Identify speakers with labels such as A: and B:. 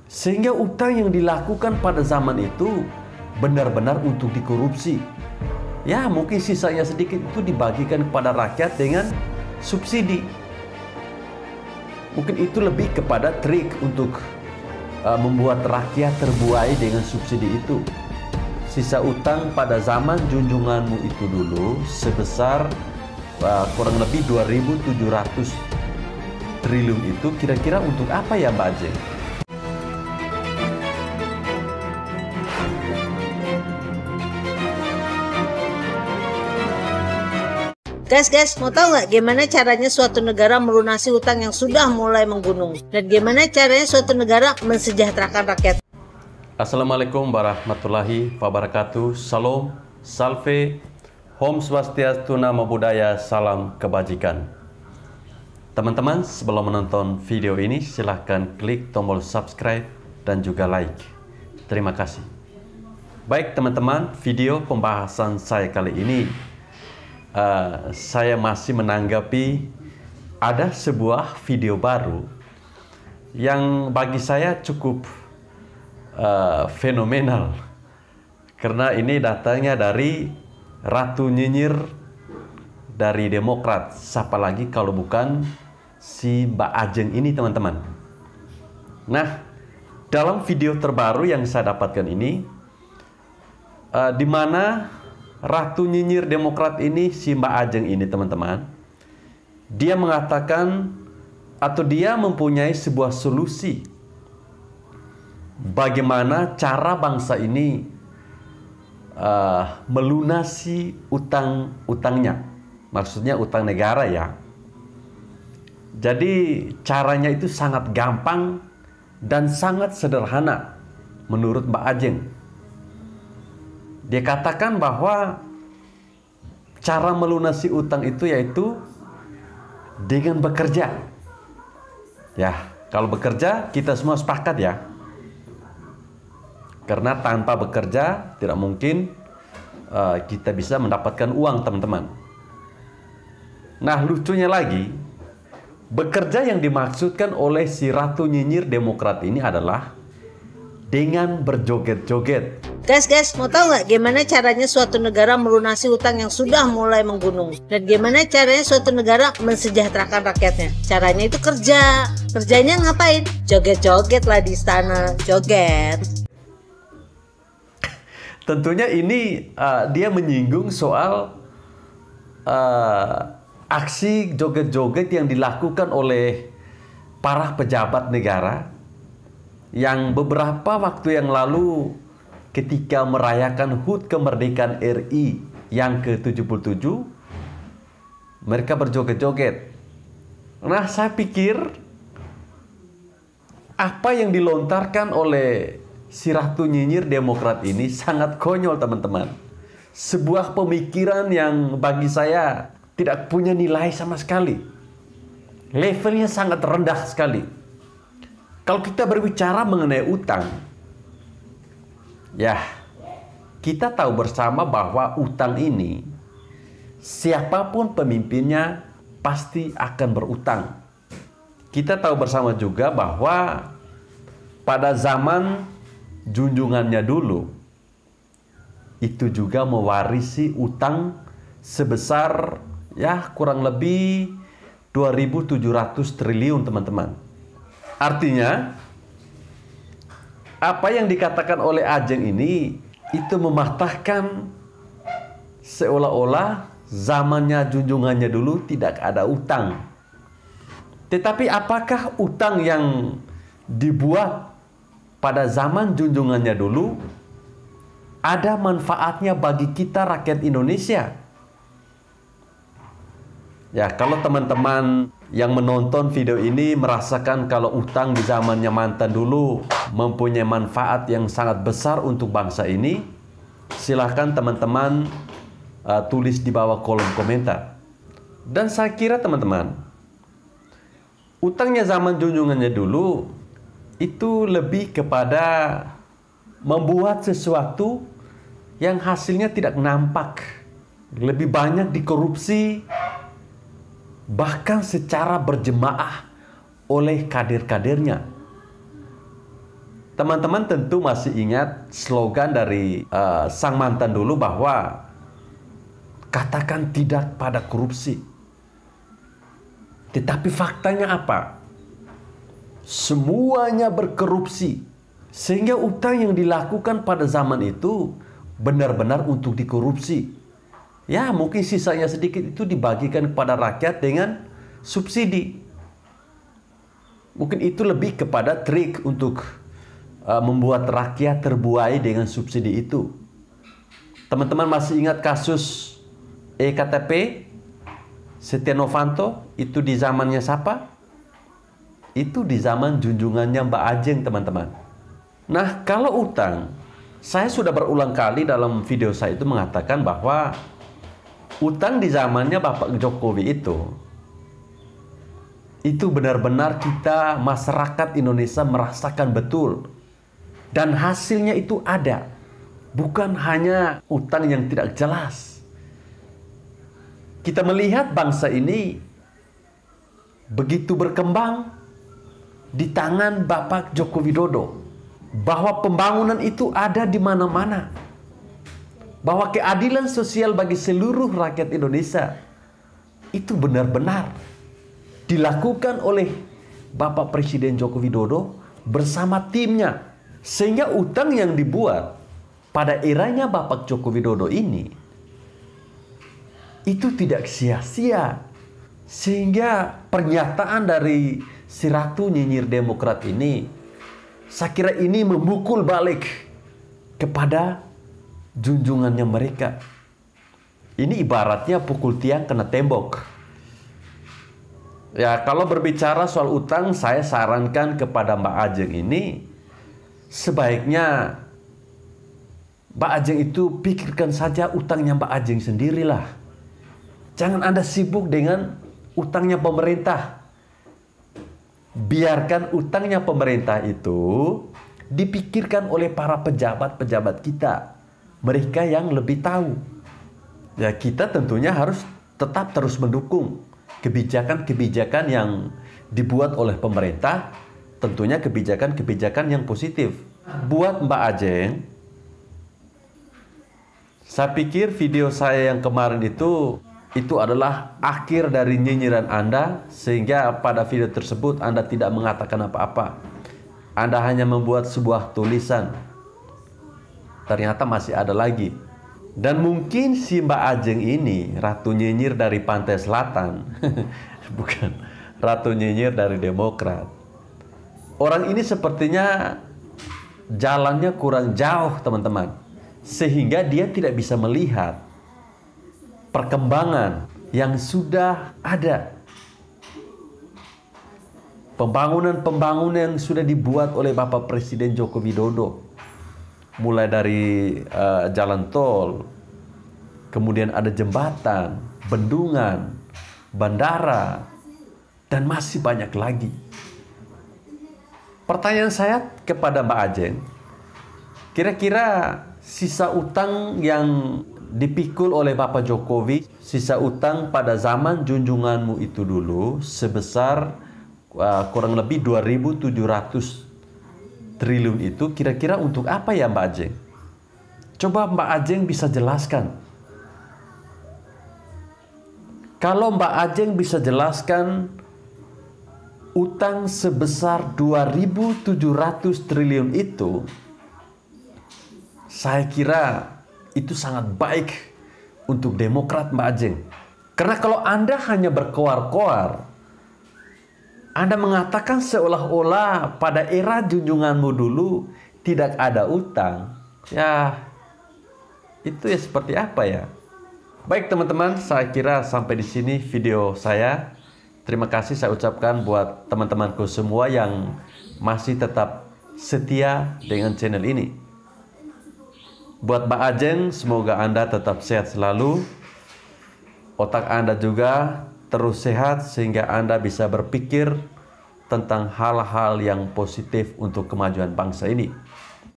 A: Sehingga utang yang dilakukan pada zaman itu benar-benar untuk dikorupsi. Ya, mungkin sisanya sedikit itu dibagikan kepada rakyat dengan subsidi. Mungkin itu lebih kepada trik untuk membuat rakyat terbuai dengan subsidi itu. Sisa utang pada zaman junjunganmu itu dulu sebesar kurang lebih 2.700 triliun itu kira-kira untuk apa ya Mbak Ajeng?
B: Guys, mau tahu nggak gimana caranya suatu negara melunasi utang yang sudah mulai menggunung? Dan gimana caranya suatu negara mensejahterakan rakyat?
A: Assalamualaikum warahmatullahi wabarakatuh. Salam, salve, Om Swastiastu, Namo Buddhaya, salam kebajikan. Teman-teman, sebelum menonton video ini, silahkan klik tombol subscribe dan juga like. Terima kasih. Baik teman-teman, video pembahasan saya kali ini, saya masih menanggapi ada sebuah video baru yang bagi saya cukup fenomenal, karena ini datangnya dari Ratu Nyinyir dari Demokrat. Siapa lagi kalau bukan si Mbak Ajeng ini, teman-teman. Nah, dalam video terbaru yang saya dapatkan ini, di mana Ratu Nyinyir Demokrat ini, si Mbak Ajeng ini, teman-teman, dia mengatakan atau dia mempunyai sebuah solusi bagaimana cara bangsa ini melunasi utang-utangnya. Maksudnya utang negara ya. Jadi caranya itu sangat gampang dan sangat sederhana menurut Mbak Ajeng. Dia katakan bahwa cara melunasi utang itu yaitu dengan bekerja. Ya, kalau bekerja kita semua sepakat ya. Karena tanpa bekerja tidak mungkin kita bisa mendapatkan uang, teman-teman. Nah, lucunya lagi, bekerja yang dimaksudkan oleh si Ratu Nyinyir Demokrat ini adalah dengan berjoget-joget.
B: Guys, mau tahu nggak gimana caranya suatu negara melunasi utang yang sudah mulai menggunung? Dan gimana caranya suatu negara mensejahterakan rakyatnya? Caranya itu kerja. Kerjanya ngapain? Joget-joget lah di istana, joget.
A: Tentunya ini dia menyinggung soal aksi joget-joget yang dilakukan oleh para pejabat negara yang beberapa waktu yang lalu ketika merayakan HUT kemerdekaan RI yang ke-77, mereka berjoget-joget. Nah, saya pikir apa yang dilontarkan oleh si Ratu Nyinyir Demokrat ini sangat konyol, teman-teman. Sebuah pemikiran yang bagi saya tidak punya nilai sama sekali. Levelnya sangat rendah sekali. Kalau kita berbicara mengenai utang, ya, kita tahu bersama bahwa utang ini siapapun pemimpinnya pasti akan berutang. Kita tahu bersama juga bahwa pada zaman junjungannya dulu itu juga mewarisi utang sebesar ya kurang lebih 2.700 triliun, teman-teman. Artinya apa yang dikatakan oleh Ajeng ini itu mematahkan seolah-olah zamannya junjungannya dulu tidak ada utang. Tetapi apakah utang yang dibuat pada zaman junjungannya dulu ada manfaatnya bagi kita rakyat Indonesia? Ya, kalau teman-teman yang menonton video ini merasakan kalau utang di zamannya mantan dulu mempunyai manfaat yang sangat besar untuk bangsa ini, silahkan teman-teman tulis di bawah kolom komentar. Dan saya kira teman-teman, utangnya zaman junjungannya dulu itu lebih kepada membuat sesuatu yang hasilnya tidak nampak, lebih banyak dikorupsi, bahkan secara berjemaah oleh kader-kadernya. Teman-teman tentu masih ingat slogan dari sang mantan dulu bahwa katakan tidak pada korupsi. Tetapi faktanya apa? Semuanya berkorupsi. Sehingga utang yang dilakukan pada zaman itu benar-benar untuk dikorupsi. Ya, mungkin sisanya sedikit itu dibagikan kepada rakyat dengan subsidi. Mungkin itu lebih kepada trik untuk membuat rakyat terbuai dengan subsidi itu. Teman-teman masih ingat kasus EKTP Setia Novanto? Itu di zamannya siapa? Itu di zaman junjungannya Mbak Ajeng, teman-teman. Nah, kalau utang, saya sudah berulang kali dalam video saya itu mengatakan bahwa utang di zamannya Bapak Jokowi itu benar-benar kita masyarakat Indonesia merasakan betul. Dan hasilnya itu ada. Bukan hanya utang yang tidak jelas. Kita melihat bangsa ini begitu berkembang di tangan Bapak Joko Widodo. Bahwa pembangunan itu ada di mana-mana. Bahwa keadilan sosial bagi seluruh rakyat Indonesia itu benar-benar dilakukan oleh Bapak Presiden Joko Widodo bersama timnya. Sehingga utang yang dibuat pada eranya Bapak Joko Widodo ini itu tidak sia-sia. Sehingga pernyataan dari si Ratu Nyinyir Demokrat ini, saya kira ini memukul balik kepada junjungannya mereka. Ini ibaratnya pukul tiang kena tembok. Ya, kalau berbicara soal utang, saya sarankan kepada Mbak Ajeng ini, sebaiknya Mbak Ajeng itu pikirkan saja utangnya Mbak Ajeng sendirilah. Jangan Anda sibuk dengan utangnya pemerintah. Biarkan utangnya pemerintah itu dipikirkan oleh para pejabat-pejabat kita. Mereka yang lebih tahu. Ya, kita tentunya harus tetap terus mendukung kebijakan-kebijakan yang dibuat oleh pemerintah. Tentunya kebijakan-kebijakan yang positif. Buat Mbak Ajeng, saya pikir video saya yang kemarin itu adalah akhir dari nyinyiran Anda, sehingga pada video tersebut Anda tidak mengatakan apa-apa. Anda hanya membuat sebuah tulisan. Ternyata masih ada lagi. Dan mungkin si Mbak Ajeng ini Ratu Nyinyir dari Pantai Selatan. Bukan Ratu Nyinyir dari Demokrat. Orang ini sepertinya jalannya kurang jauh, teman-teman. Sehingga dia tidak bisa melihat perkembangan yang sudah ada. Pembangunan-pembangunan yang sudah dibuat oleh Bapak Presiden Joko Widodo. Mulai dari jalan tol, kemudian ada jembatan, bendungan, bandara, dan masih banyak lagi. Pertanyaan saya kepada Mbak Ajeng, kira-kira sisa utang yang dipikul oleh Bapak Jokowi, sisa utang pada zaman junjunganmu itu dulu sebesar kurang lebih 2.700 triliun itu kira-kira untuk apa ya Mbak Ajeng? Coba Mbak Ajeng bisa jelaskan. Kalau Mbak Ajeng bisa jelaskan utang sebesar 2.700 triliun itu, saya kira itu sangat baik untuk Demokrat, Mbak Ajeng. Karena kalau Anda hanya berkoar-koar, Anda mengatakan seolah-olah pada era junjunganmu dulu tidak ada utang. Ya, itu ya seperti apa ya? Baik teman-teman, saya kira sampai di sini video saya. Terima kasih saya ucapkan buat teman-temanku semua yang masih tetap setia dengan channel ini. Buat Mbak Ajeng, semoga Anda tetap sehat selalu. Otak Anda juga terus sehat sehingga Anda bisa berpikir tentang hal-hal yang positif untuk kemajuan bangsa ini.